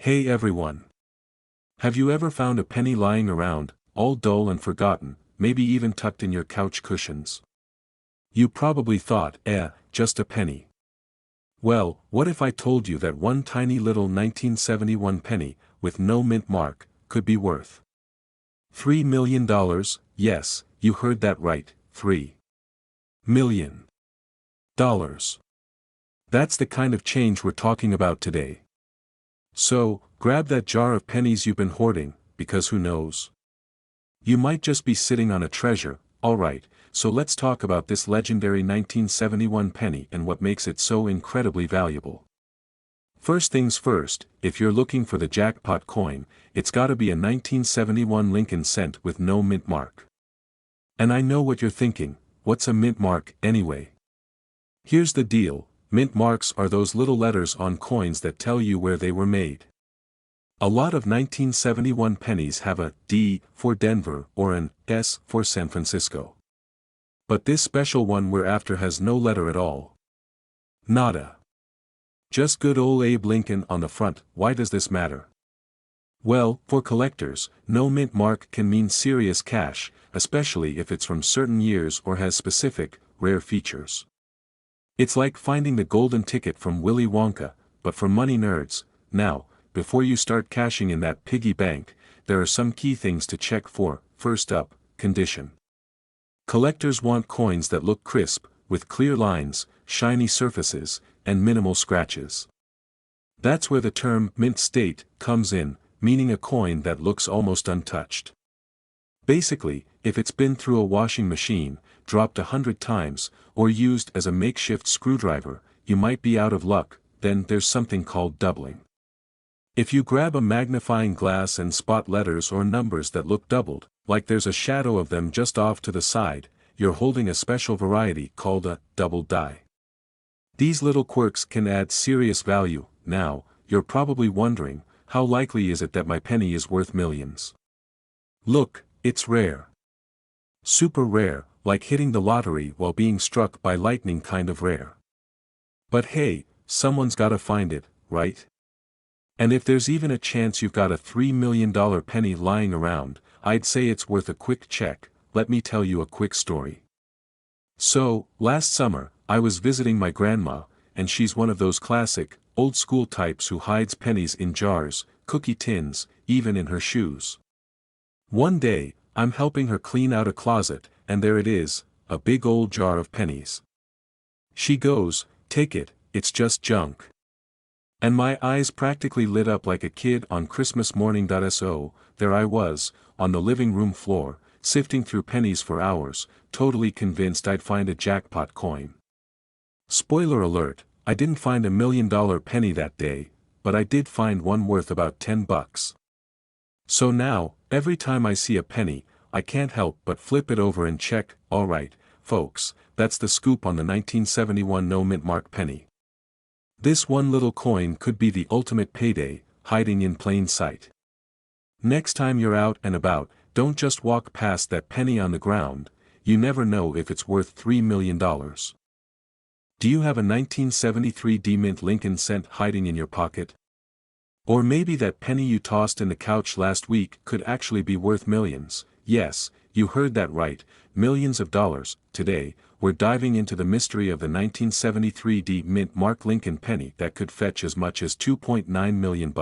Hey everyone! Have you ever found a penny lying around, all dull and forgotten, maybe even tucked in your couch cushions? You probably thought, just a penny. Well, what if I told you that one tiny little 1971 penny, with no mint mark, could be worth $3 million? Yes, you heard that right, $3 million. That's the kind of change we're talking about today. So, grab that jar of pennies you've been hoarding, because who knows? You might just be sitting on a treasure. Alright, so let's talk about this legendary 1971 penny and what makes it so incredibly valuable. First things first, if you're looking for the jackpot coin, it's gotta be a 1971 Lincoln cent with no mint mark. And I know what you're thinking, what's a mint mark anyway? Here's the deal. Mint marks are those little letters on coins that tell you where they were made. A lot of 1971 pennies have a D for Denver or an S for San Francisco. But this special one we're after has no letter at all. Nada. Just good old Abe Lincoln on the front. Why does this matter? Well, for collectors, no mint mark can mean serious cash, especially if it's from certain years or has specific, rare features. It's like finding the golden ticket from Willy Wonka, but for money nerds. Now, before you start cashing in that piggy bank, there are some key things to check for. First up, condition. Collectors want coins that look crisp, with clear lines, shiny surfaces, and minimal scratches. That's where the term mint state comes in, meaning a coin that looks almost untouched. Basically, if it's been through a washing machine, dropped 100 times, or used as a makeshift screwdriver, you might be out of luck. Then there's something called doubling. If you grab a magnifying glass and spot letters or numbers that look doubled, like there's a shadow of them just off to the side, you're holding a special variety called a double die. These little quirks can add serious value. Now, you're probably wondering, how likely is it that my penny is worth millions? Look, it's rare. Super rare, like hitting the lottery while being struck by lightning kind of rare. But hey, someone's gotta find it, right? And if there's even a chance you've got a $3 million penny lying around, I'd say it's worth a quick check. Let me tell you a quick story. So, last summer, I was visiting my grandma, and she's one of those classic, old-school types who hides pennies in jars, cookie tins, even in her shoes. One day, I'm helping her clean out a closet, and there it is, a big old jar of pennies. She goes, "Take it, it's just junk." And my eyes practically lit up like a kid on Christmas morning. So, there I was, on the living room floor, sifting through pennies for hours, totally convinced I'd find a jackpot coin. Spoiler alert, I didn't find $1 million penny that day, but I did find one worth about $10. So now, every time I see a penny, I can't help but flip it over and check. Alright, folks, that's the scoop on the 1971 no mint mark penny. This one little coin could be the ultimate payday, hiding in plain sight. Next time you're out and about, don't just walk past that penny on the ground. You never know if it's worth $3 million. Do you have a 1973 D-mint Lincoln cent hiding in your pocket? Or maybe that penny you tossed in the couch last week could actually be worth millions. Yes, you heard that right, millions of dollars. Today, we're diving into the mystery of the 1973 D-mint mark Lincoln penny that could fetch as much as $2.9 million.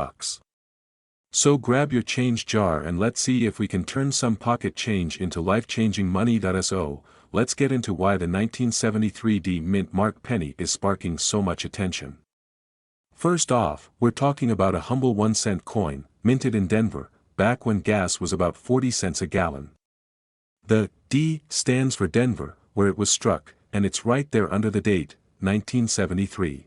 So grab your change jar and let's see if we can turn some pocket change into life-changing money. So, let's get into why the 1973 D-mint mark penny is sparking so much attention. First off, we're talking about a humble 1-cent coin, minted in Denver, back when gas was about 40 cents a gallon. The D stands for Denver, where it was struck, and it's right there under the date, 1973.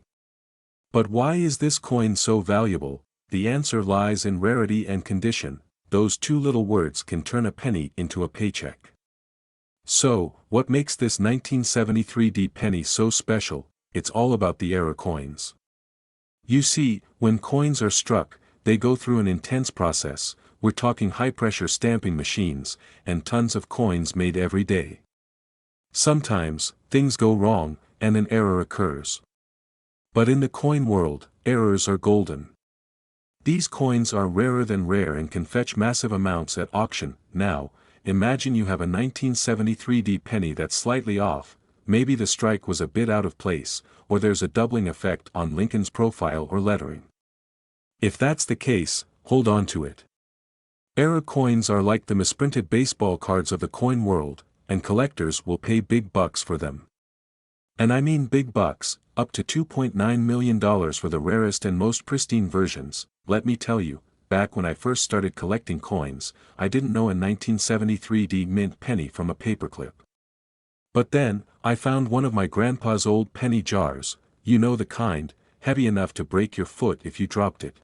But why is this coin so valuable? The answer lies in rarity and condition. Those two little words can turn a penny into a paycheck. So, what makes this 1973 D penny so special? It's all about the error coins. You see, when coins are struck, they go through an intense process. We're talking high-pressure stamping machines, and tons of coins made every day. Sometimes, things go wrong, and an error occurs. But in the coin world, errors are golden. These coins are rarer than rare and can fetch massive amounts at auction. Now, imagine you have a 1973 penny that's slightly off, maybe the strike was a bit out of place, or there's a doubling effect on Lincoln's profile or lettering. If that's the case, hold on to it. Error coins are like the misprinted baseball cards of the coin world, and collectors will pay big bucks for them. And I mean big bucks, up to $2.9 million for the rarest and most pristine versions. Let me tell you, back when I first started collecting coins, I didn't know a 1973 mint penny from a paperclip. But then, I found one of my grandpa's old penny jars, you know the kind, heavy enough to break your foot if you dropped it.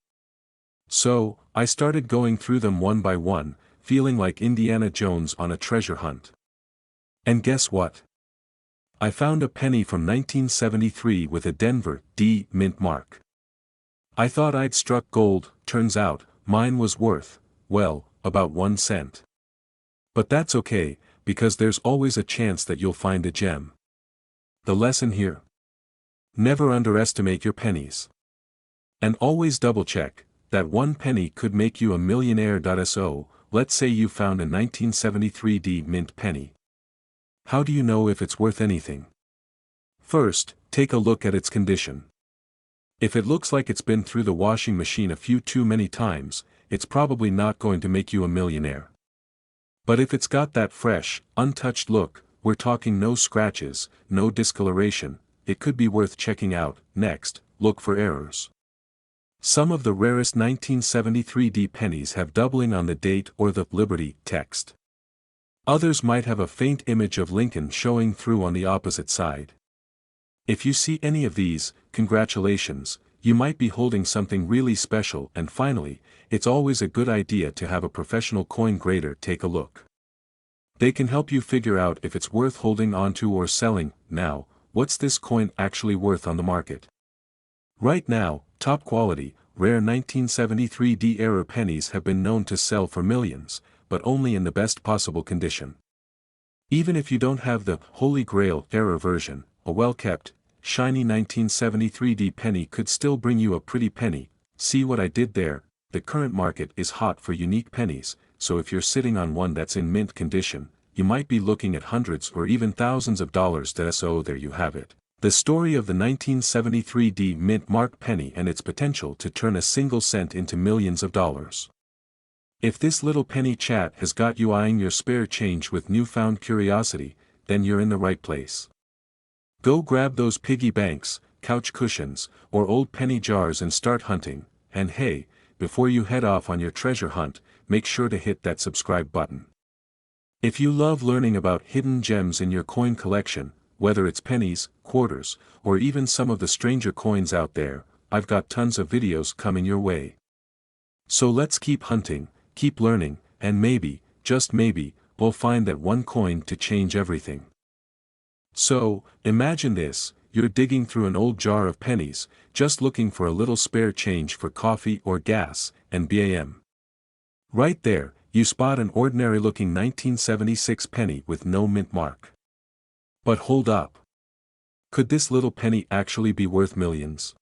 So, I started going through them one by one, feeling like Indiana Jones on a treasure hunt. And guess what? I found a penny from 1973 with a Denver D mint mark. I thought I'd struck gold. Turns out, mine was worth, well, about 1 cent. But that's okay, because there's always a chance that you'll find a gem. The lesson here? Never underestimate your pennies. And always double-check, that one penny could make you a millionaire. So, let's say you found a 1973 mint penny. How do you know if it's worth anything? First, take a look at its condition. If it looks like it's been through the washing machine a few too many times, it's probably not going to make you a millionaire. But if it's got that fresh, untouched look, we're talking no scratches, no discoloration, it could be worth checking out. Next, look for errors. Some of the rarest 1973 pennies have doubling on the date or the Liberty text. Others might have a faint image of Lincoln showing through on the opposite side. If you see any of these, congratulations, you might be holding something really special. And finally, it's always a good idea to have a professional coin grader take a look. They can help you figure out if it's worth holding onto or selling. Now, what's this coin actually worth on the market? Right now, top quality, rare 1973 error pennies have been known to sell for millions, but only in the best possible condition. Even if you don't have the Holy Grail error version, a well-kept, shiny 1973 penny could still bring you a pretty penny. See what I did there? The current market is hot for unique pennies, so if you're sitting on one that's in mint condition, you might be looking at hundreds or even thousands of dollars. So there you have it. The story of the 1973 mint mark penny and its potential to turn a single cent into millions of dollars. If this little penny chat has got you eyeing your spare change with newfound curiosity, then you're in the right place. Go grab those piggy banks, couch cushions, or old penny jars and start hunting. And hey, before you head off on your treasure hunt, make sure to hit that subscribe button. If you love learning about hidden gems in your coin collection, whether it's pennies, quarters, or even some of the stranger coins out there, I've got tons of videos coming your way. So let's keep hunting, keep learning, and maybe, just maybe, we'll find that one coin to change everything. So, imagine this, you're digging through an old jar of pennies, just looking for a little spare change for coffee or gas, and bam. Right there, you spot an ordinary-looking 1976 penny with no mint mark. But hold up. Could this little penny actually be worth millions?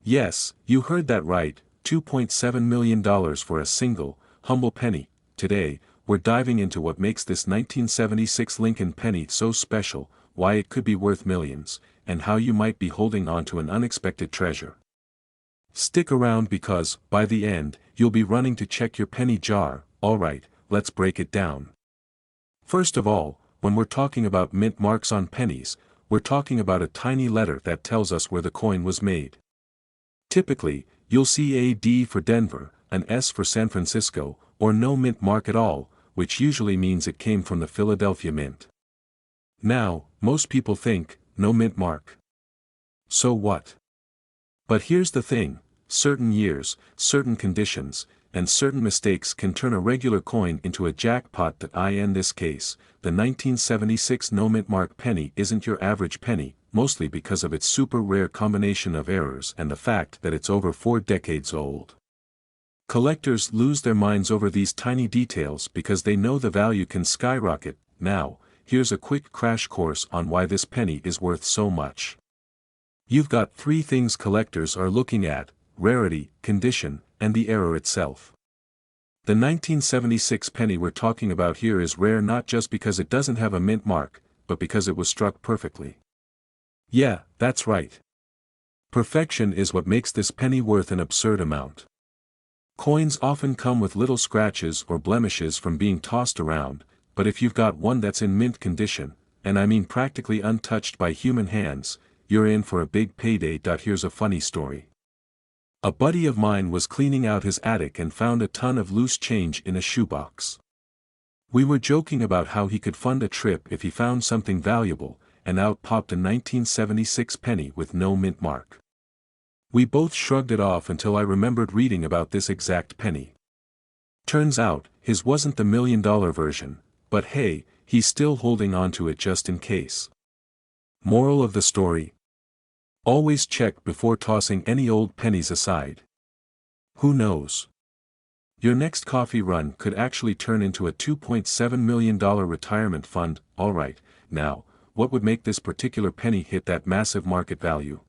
Yes, you heard that right, $2.7 million for a single, humble penny. Today, we're diving into what makes this 1976 Lincoln penny so special, why it could be worth millions, and how you might be holding on to an unexpected treasure. Stick around because, by the end, you'll be running to check your penny jar. Alright, let's break it down. First of all, when we're talking about mint marks on pennies, we're talking about a tiny letter that tells us where the coin was made. Typically, you'll see a D for Denver, an S for San Francisco, or no mint mark at all, which usually means it came from the Philadelphia Mint. Now, most people think, no mint mark. So what? But here's the thing, certain years, certain conditions, and certain mistakes can turn a regular coin into a jackpot. In this case, the 1976 no mint mark penny isn't your average penny, mostly because of its super rare combination of errors and the fact that it's over 4 decades old. Collectors lose their minds over these tiny details because they know the value can skyrocket. Now, here's a quick crash course on why this penny is worth so much. You've got 3 things collectors are looking at: rarity, condition, and the error itself. The 1976 penny we're talking about here is rare not just because it doesn't have a mint mark, but because it was struck perfectly. Yeah, that's right. Perfection is what makes this penny worth an absurd amount. Coins often come with little scratches or blemishes from being tossed around, but if you've got one that's in mint condition, and I mean practically untouched by human hands, you're in for a big payday. Here's a funny story. A buddy of mine was cleaning out his attic and found a ton of loose change in a shoebox. We were joking about how he could fund a trip if he found something valuable, and out popped a 1976 penny with no mint mark. We both shrugged it off until I remembered reading about this exact penny. Turns out, his wasn't the $1 million version, but hey, he's still holding on to it just in case. Moral of the story: always check before tossing any old pennies aside. Who knows? Your next coffee run could actually turn into a $2.7 million retirement fund. Alright, now, what would make this particular penny hit that massive market value?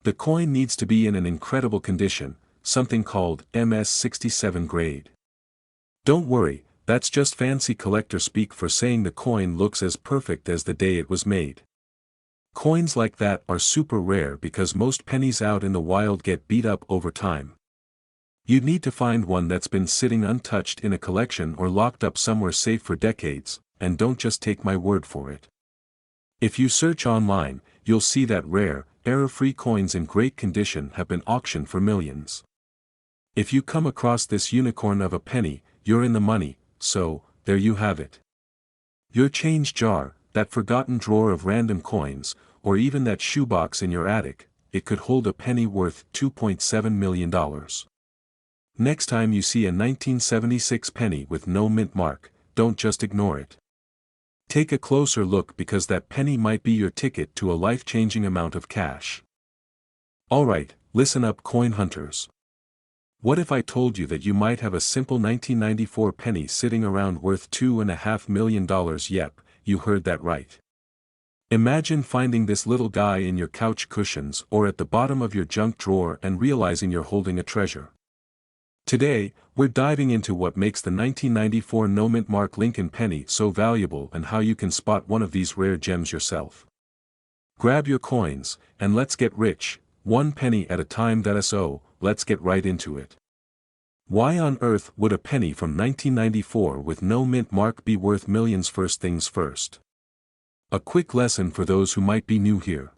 The coin needs to be in an incredible condition, something called MS-67 grade. Don't worry, that's just fancy collector speak for saying the coin looks as perfect as the day it was made. Coins like that are super rare because most pennies out in the wild get beat up over time. You'd need to find one that's been sitting untouched in a collection or locked up somewhere safe for decades, and don't just take my word for it. If you search online, you'll see that rare, error-free coins in great condition have been auctioned for millions. If you come across this unicorn of a penny, you're in the money, so, there you have it. Your change jar, that forgotten drawer of random coins, or even that shoebox in your attic, it could hold a penny worth $2.7 million. Next time you see a 1976 penny with no mint mark, don't just ignore it. Take a closer look because that penny might be your ticket to a life-changing amount of cash. Alright, listen up coin hunters. What if I told you that you might have a simple 1994 penny sitting around worth $2.5 million? Yep, you heard that right. Imagine finding this little guy in your couch cushions or at the bottom of your junk drawer and realizing you're holding a treasure. Today, we're diving into what makes the 1994 no mint mark Lincoln penny so valuable and how you can spot one of these rare gems yourself. Grab your coins, and let's get rich, one penny at a time. So, let's get right into it. Why on earth would a penny from 1994 with no mint mark be worth millions? First things first. A quick lesson for those who might be new here.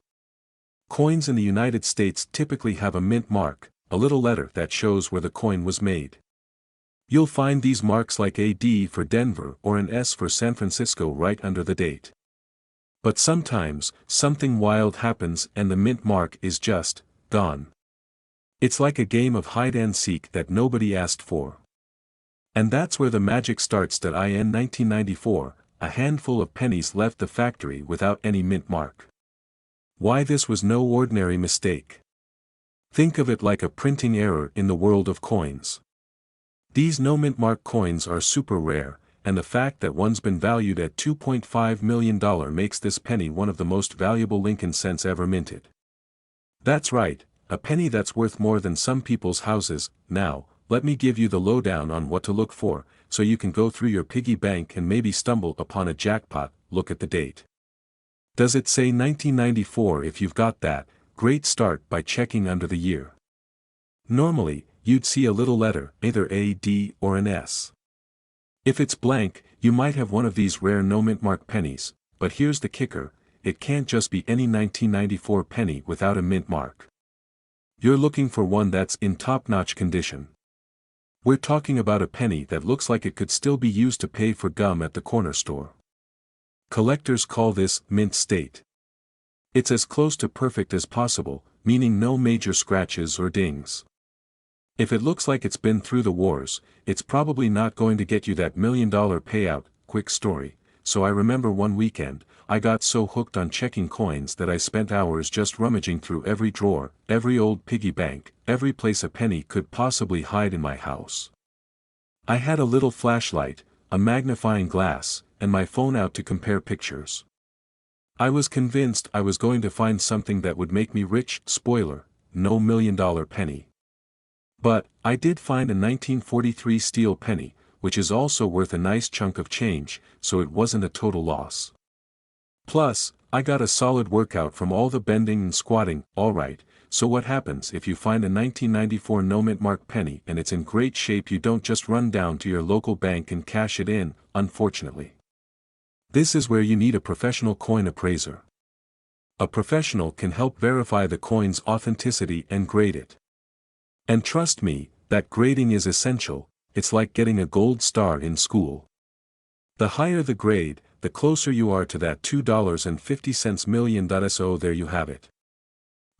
Coins in the United States typically have a mint mark, a little letter that shows where the coin was made. You'll find these marks like a D for Denver or an S for San Francisco right under the date. But sometimes, something wild happens and the mint mark is just gone. It's like a game of hide and seek that nobody asked for. And that's where the magic starts. In 1994, a handful of pennies left the factory without any mint mark. Why this was no ordinary mistake. Think of it like a printing error in the world of coins. These no mint mark coins are super rare, and the fact that one's been valued at $2.5 million makes this penny one of the most valuable Lincoln cents ever minted. That's right, a penny that's worth more than some people's houses. Now, let me give you the lowdown on what to look for, so you can go through your piggy bank and maybe stumble upon a jackpot. Look at the date. Does it say 1994? If you've got that, great start by checking under the year. Normally, you'd see a little letter, either a D or an S. If it's blank, you might have one of these rare no mint mark pennies, but here's the kicker, it can't just be any 1994 penny without a mint mark. You're looking for one that's in top-notch condition. We're talking about a penny that looks like it could still be used to pay for gum at the corner store. Collectors call this mint state. It's as close to perfect as possible, meaning no major scratches or dings. If it looks like it's been through the wars, it's probably not going to get you that $1 million payout. Quick story. So I remember one weekend, I got so hooked on checking coins that I spent hours just rummaging through every drawer, every old piggy bank, every place a penny could possibly hide in my house. I had a little flashlight, a magnifying glass, and my phone out to compare pictures. I was convinced I was going to find something that would make me rich. Spoiler, no $1 million penny. But, I did find a 1943 steel penny, which is also worth a nice chunk of change, so it wasn't a total loss. Plus, I got a solid workout from all the bending and squatting. Alright, so what happens if you find a 1994 no-mint mark penny and it's in great shape? You don't just run down to your local bank and cash it in, unfortunately. This is where you need a professional coin appraiser. A professional can help verify the coin's authenticity and grade it. And trust me, that grading is essential. It's like getting a gold star in school. The higher the grade, the closer you are to that $2.50 million. So there you have it.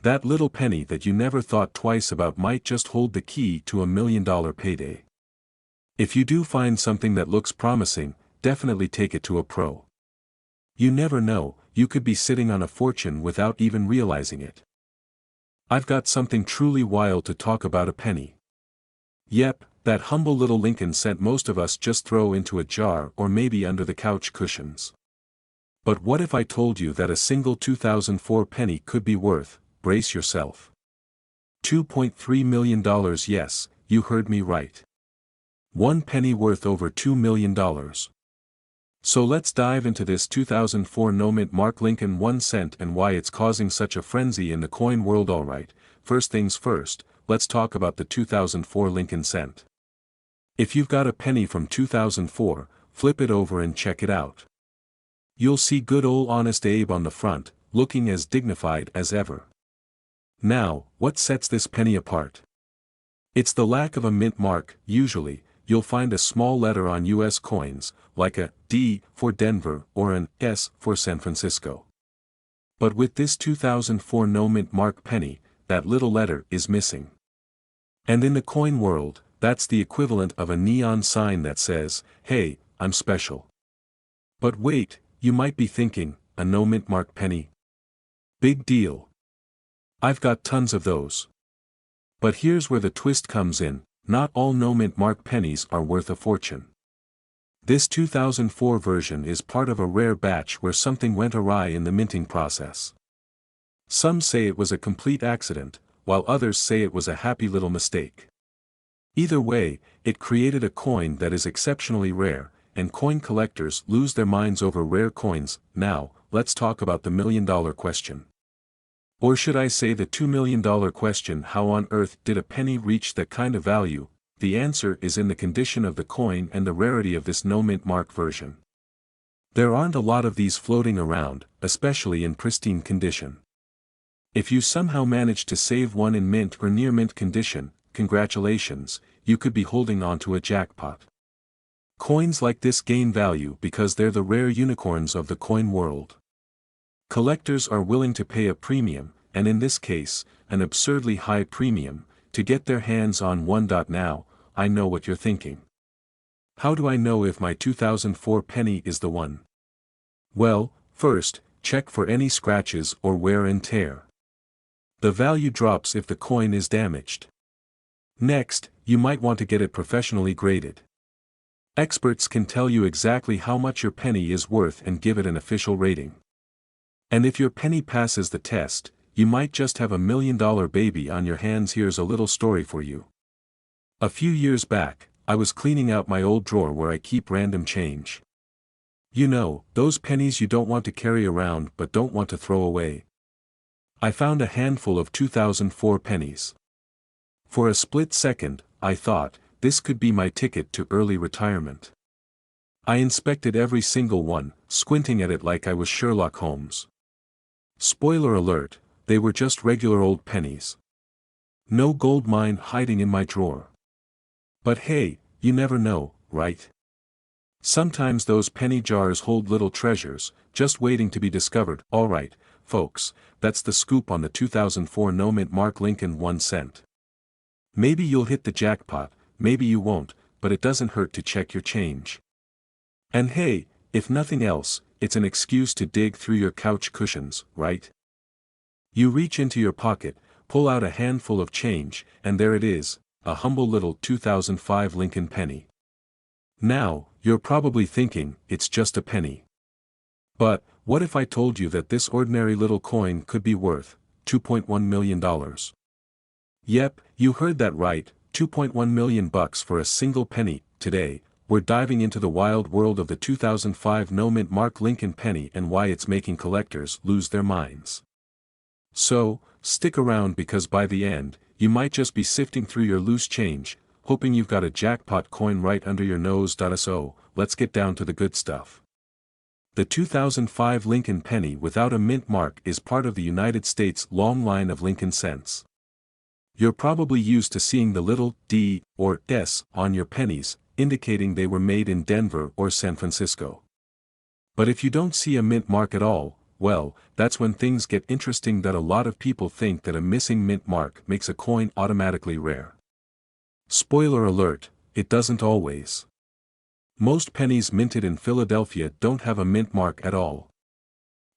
That little penny that you never thought twice about might just hold the key to a $1 million payday. If you do find something that looks promising, definitely take it to a pro. You never know, you could be sitting on a fortune without even realizing it. I've got something truly wild to talk about: a penny. Yep, that humble little Lincoln cent most of us just throw into a jar or maybe under the couch cushions. But what if I told you that a single 2004 penny could be worth, brace yourself, $2.3 million? Yes, you heard me right. One penny worth over $2 million. So let's dive into this 2004 no-mint mark Lincoln 1 cent and why it's causing such a frenzy in the coin world. Alright, first things first, let's talk about the 2004 Lincoln cent. If you've got a penny from 2004, flip it over and check it out. You'll see good old Honest Abe on the front, looking as dignified as ever. Now, what sets this penny apart? It's the lack of a mint mark. Usually, you'll find a small letter on US coins, like a D for Denver or an S for San Francisco. But with this 2004 no-mint mark penny, that little letter is missing. And in the coin world, that's the equivalent of a neon sign that says, "Hey, I'm special." But wait, you might be thinking, a no-mint mark penny? Big deal. I've got tons of those. But here's where the twist comes in: not all no-mint mark pennies are worth a fortune. This 2004 version is part of a rare batch where something went awry in the minting process. Some say it was a complete accident, while others say it was a happy little mistake. Either way, it created a coin that is exceptionally rare, and coin collectors lose their minds over rare coins. Now, let's talk about the $1 million question. Or should I say the $2 million question: how on earth did a penny reach that kind of value? The answer is in the condition of the coin and the rarity of this no-mint mark version. There aren't a lot of these floating around, especially in pristine condition. If you somehow manage to save one in mint or near mint condition, congratulations, you could be holding on to a jackpot. Coins like this gain value because they're the rare unicorns of the coin world. Collectors are willing to pay a premium, and in this case, an absurdly high premium, to get their hands on one. Now, I know what you're thinking. How do I know if my 2004 penny is the one? Well, first, check for any scratches or wear and tear. The value drops if the coin is damaged. Next, you might want to get it professionally graded. Experts can tell you exactly how much your penny is worth and give it an official rating. And if your penny passes the test, you might just have $1 million baby on your hands. Here's a little story for you. A few years back, I was cleaning out my old drawer where I keep random change. You know, those pennies you don't want to carry around but don't want to throw away. I found a handful of 2004 pennies. For a split second, I thought, this could be my ticket to early retirement. I inspected every single one, squinting at it like I was Sherlock Holmes. Spoiler alert, they were just regular old pennies. No gold mine hiding in my drawer. But hey, you never know, right? Sometimes those penny jars hold little treasures, just waiting to be discovered. Alright, folks, that's the scoop on the 2004 no-mint mark Lincoln 1 cent. Maybe you'll hit the jackpot, maybe you won't, but it doesn't hurt to check your change. And hey, if nothing else, it's an excuse to dig through your couch cushions, right? You reach into your pocket, pull out a handful of change, and there it is, a humble little 2005 Lincoln penny. Now, you're probably thinking, it's just a penny. But, what if I told you that this ordinary little coin could be worth $2.1 million? Yep, you heard that right, 2.1 million bucks for a single penny. Today, we're diving into the wild world of the 2005 no-mint mark Lincoln penny and why it's making collectors lose their minds. So, stick around because by the end, you might just be sifting through your loose change, hoping you've got a jackpot coin right under your nose. So, let's get down to the good stuff. The 2005 Lincoln penny without a mint mark is part of the United States' long line of Lincoln cents. You're probably used to seeing the little D or S on your pennies, indicating they were made in Denver or San Francisco. But if you don't see a mint mark at all, well, that's when things get interesting. That a lot of people think that a missing mint mark makes a coin automatically rare. Spoiler alert, it doesn't always. Most pennies minted in Philadelphia don't have a mint mark at all.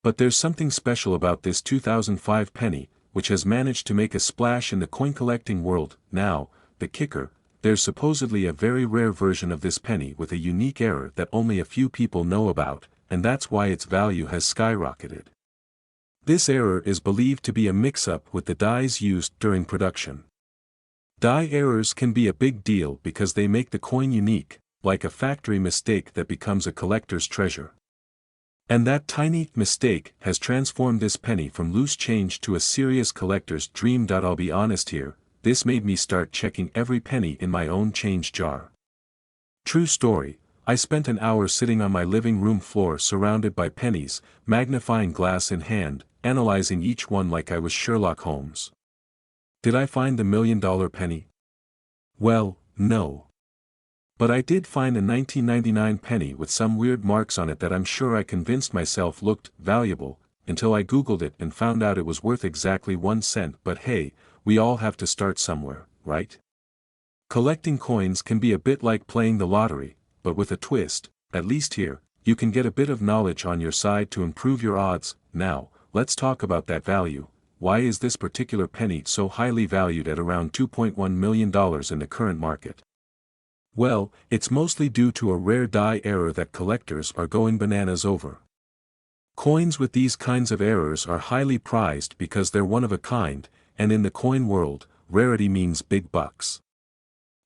But there's something special about this 2005 penny, which has managed to make a splash in the coin collecting world. Now, the kicker, there's supposedly a very rare version of this penny with a unique error that only a few people know about, and that's why its value has skyrocketed. This error is believed to be a mix-up with the dies used during production. Die errors can be a big deal because they make the coin unique, like a factory mistake that becomes a collector's treasure. And that tiny mistake has transformed this penny from loose change to a serious collector's dream. I'll be honest here, this made me start checking every penny in my own change jar. True story, I spent an hour sitting on my living room floor surrounded by pennies, magnifying glass in hand, analyzing each one like I was Sherlock Holmes. Did I find the $1 million penny? Well, no. But I did find a 1999 penny with some weird marks on it that I'm sure I convinced myself looked valuable, until I googled it and found out it was worth exactly 1 cent. But hey, we all have to start somewhere, right? Collecting coins can be a bit like playing the lottery, but with a twist. At least here, you can get a bit of knowledge on your side to improve your odds. Now, let's talk about that value. Why is this particular penny so highly valued at around $2.1 million in the current market? Well, it's mostly due to a rare die error that collectors are going bananas over. Coins with these kinds of errors are highly prized because they're one of a kind, and in the coin world, rarity means big bucks.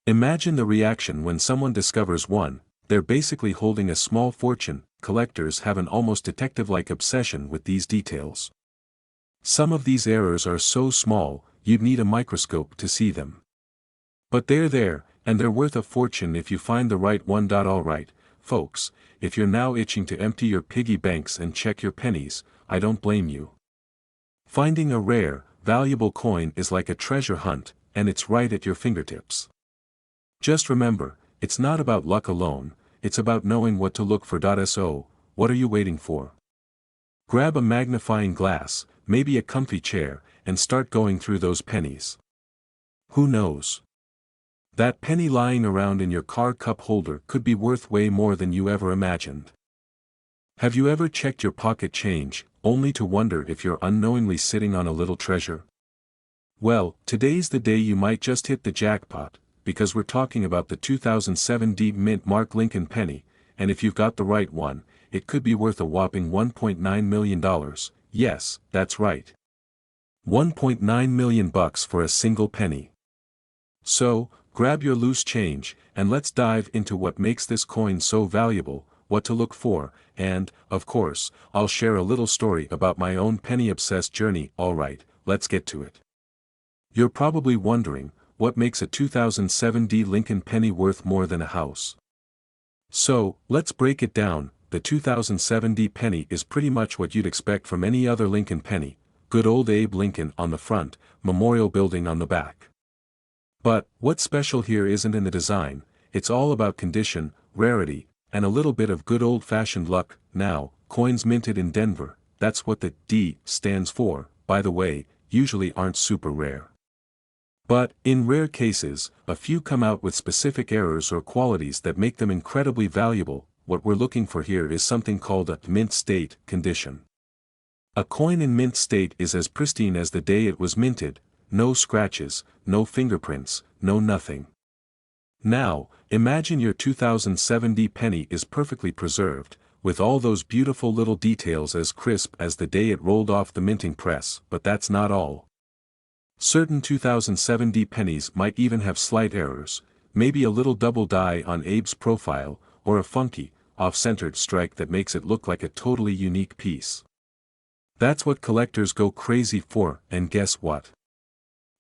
Imagine the reaction when someone discovers one. They're basically holding a small fortune. Collectors have an almost detective-like obsession with these details. Some of these errors are so small, you'd need a microscope to see them. But they're there, and they're worth a fortune if you find the right one. Alright, folks, if you're now itching to empty your piggy banks and check your pennies, I don't blame you. Finding a rare, valuable coin is like a treasure hunt, and it's right at your fingertips. Just remember, it's not about luck alone, it's about knowing what to look for. So, what are you waiting for? Grab a magnifying glass, maybe a comfy chair, and start going through those pennies. Who knows? That penny lying around in your car cup holder could be worth way more than you ever imagined. Have you ever checked your pocket change, only to wonder if you're unknowingly sitting on a little treasure? Well, today's the day you might just hit the jackpot, because we're talking about the 2007 deep mint mark Lincoln penny, and if you've got the right one, it could be worth a whopping $1.9 million. Yes, that's right. $1.9 million bucks for a single penny. So, grab your loose change, and let's dive into what makes this coin so valuable, what to look for, and, of course, I'll share a little story about my own penny-obsessed journey. Alright, let's get to it. You're probably wondering, what makes a 2007 Lincoln penny worth more than a house? So, let's break it down. The 2007 penny is pretty much what you'd expect from any other Lincoln penny, good old Abe Lincoln on the front, memorial building on the back. But, what's special here isn't in the design, it's all about condition, rarity, and a little bit of good old-fashioned luck. Now, coins minted in Denver, that's what the D stands for, by the way, usually aren't super rare. But, in rare cases, a few come out with specific errors or qualities that make them incredibly valuable. What we're looking for here is something called a mint state condition. A coin in mint state is as pristine as the day it was minted, no scratches, no fingerprints, no nothing. Now, imagine your 2007 penny is perfectly preserved, with all those beautiful little details as crisp as the day it rolled off the minting press. But that's not all. Certain 2007 pennies might even have slight errors, maybe a little double die on Abe's profile, or a funky, off-centered strike that makes it look like a totally unique piece. That's what collectors go crazy for, and guess what?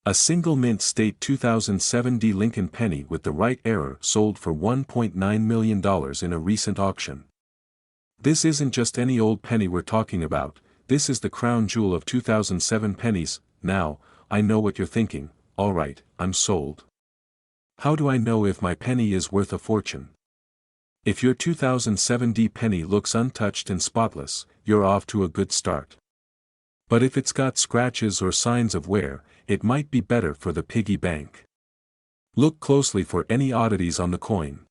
A single mint state 2007 Lincoln penny with the right error sold for $1.9 million in a recent auction. This isn't just any old penny we're talking about, this is the crown jewel of 2007 pennies. Now, I know what you're thinking, alright, I'm sold. How do I know if my penny is worth a fortune? If your 2007 penny looks untouched and spotless, you're off to a good start. But if it's got scratches or signs of wear, it might be better for the piggy bank. Look closely for any oddities on the coin.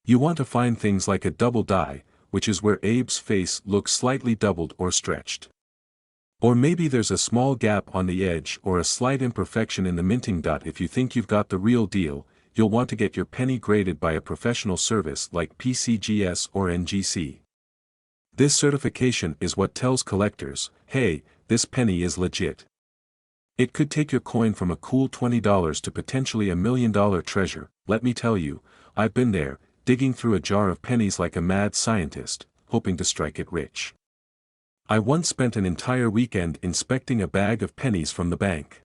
You want to find things like a double die, which is where Abe's face looks slightly doubled or stretched. Or maybe there's a small gap on the edge or a slight imperfection in the minting dot. If you think you've got the real deal, you'll want to get your penny graded by a professional service like PCGS or NGC. This certification is what tells collectors, hey, this penny is legit. It could take your coin from a cool $20 to potentially $1 million treasure. Let me tell you, I've been there, digging through a jar of pennies like a mad scientist, hoping to strike it rich. I once spent an entire weekend inspecting a bag of pennies from the bank.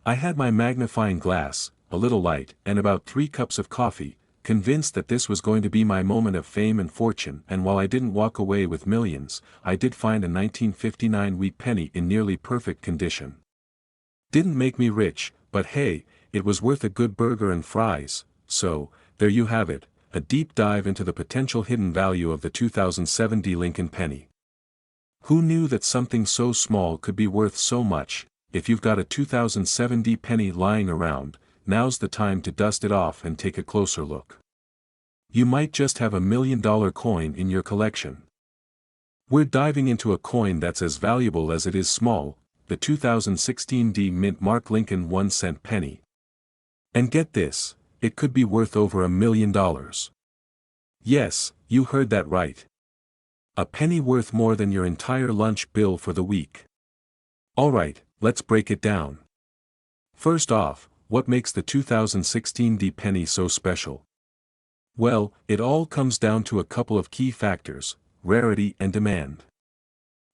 I had my magnifying glass, a little light, and about 3 cups of coffee, convinced that this was going to be my moment of fame and fortune. And while I didn't walk away with millions, I did find a 1959 wheat penny in nearly perfect condition. Didn't make me rich, but hey, it was worth a good burger and fries. So, there you have it, a deep dive into the potential hidden value of the 2007 Lincoln penny. Who knew that something so small could be worth so much? If you've got a 2007 penny lying around, now's the time to dust it off and take a closer look. You might just have $1 million coin in your collection. We're diving into a coin that's as valuable as it is small, the 2016 Mint Mark Lincoln 1-cent penny. And get this, it could be worth over $1 million. Yes, you heard that right. A penny worth more than your entire lunch bill for the week. Alright, let's break it down. First off, what makes the 2016 penny so special? Well, it all comes down to a couple of key factors: rarity and demand.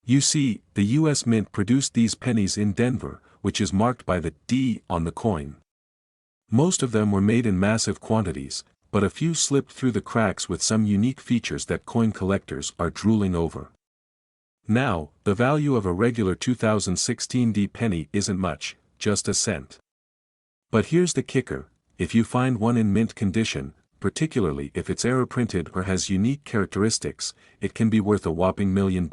You see, the US Mint produced these pennies in Denver, which is marked by the D on the coin. Most of them were made in massive quantities, but a few slipped through the cracks with some unique features that coin collectors are drooling over. Now, the value of a regular 2016 penny isn't much, just a cent. But here's the kicker: if you find one in mint condition, particularly if it's error printed or has unique characteristics, it can be worth a whopping $1 million.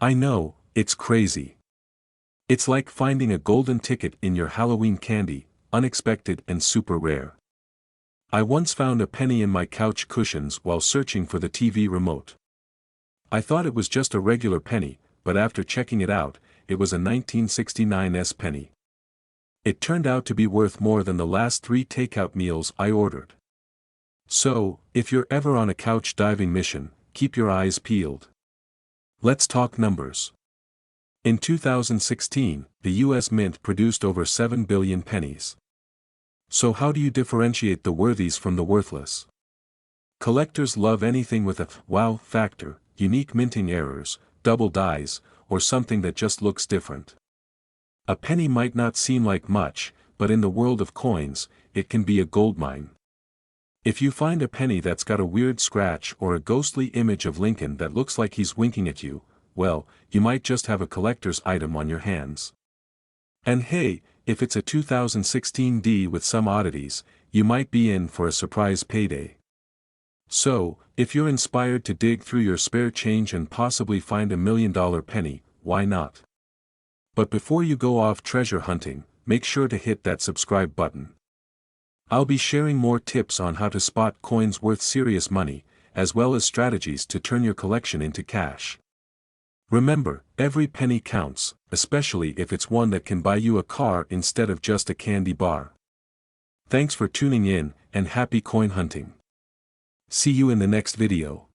I know, it's crazy. It's like finding a golden ticket in your Halloween candy, unexpected and super rare. I once found a penny in my couch cushions while searching for the TV remote. I thought it was just a regular penny, but after checking it out, it was a 1969 penny. It turned out to be worth more than the last 3 takeout meals I ordered. So, if you're ever on a couch diving mission, keep your eyes peeled. Let's talk numbers. In 2016, the US Mint produced over 7 billion pennies. So how do you differentiate the worthies from the worthless? Collectors love anything with a wow factor, unique minting errors, double dies, or something that just looks different. A penny might not seem like much, but in the world of coins, it can be a goldmine. If you find a penny that's got a weird scratch or a ghostly image of Lincoln that looks like he's winking at you, well, you might just have a collector's item on your hands. And hey, if it's a 2016 with some oddities, you might be in for a surprise payday. So, if you're inspired to dig through your spare change and possibly find $1 million penny, why not? But before you go off treasure hunting, make sure to hit that subscribe button. I'll be sharing more tips on how to spot coins worth serious money, as well as strategies to turn your collection into cash. Remember, every penny counts, especially if it's one that can buy you a car instead of just a candy bar. Thanks for tuning in, and happy coin hunting. See you in the next video.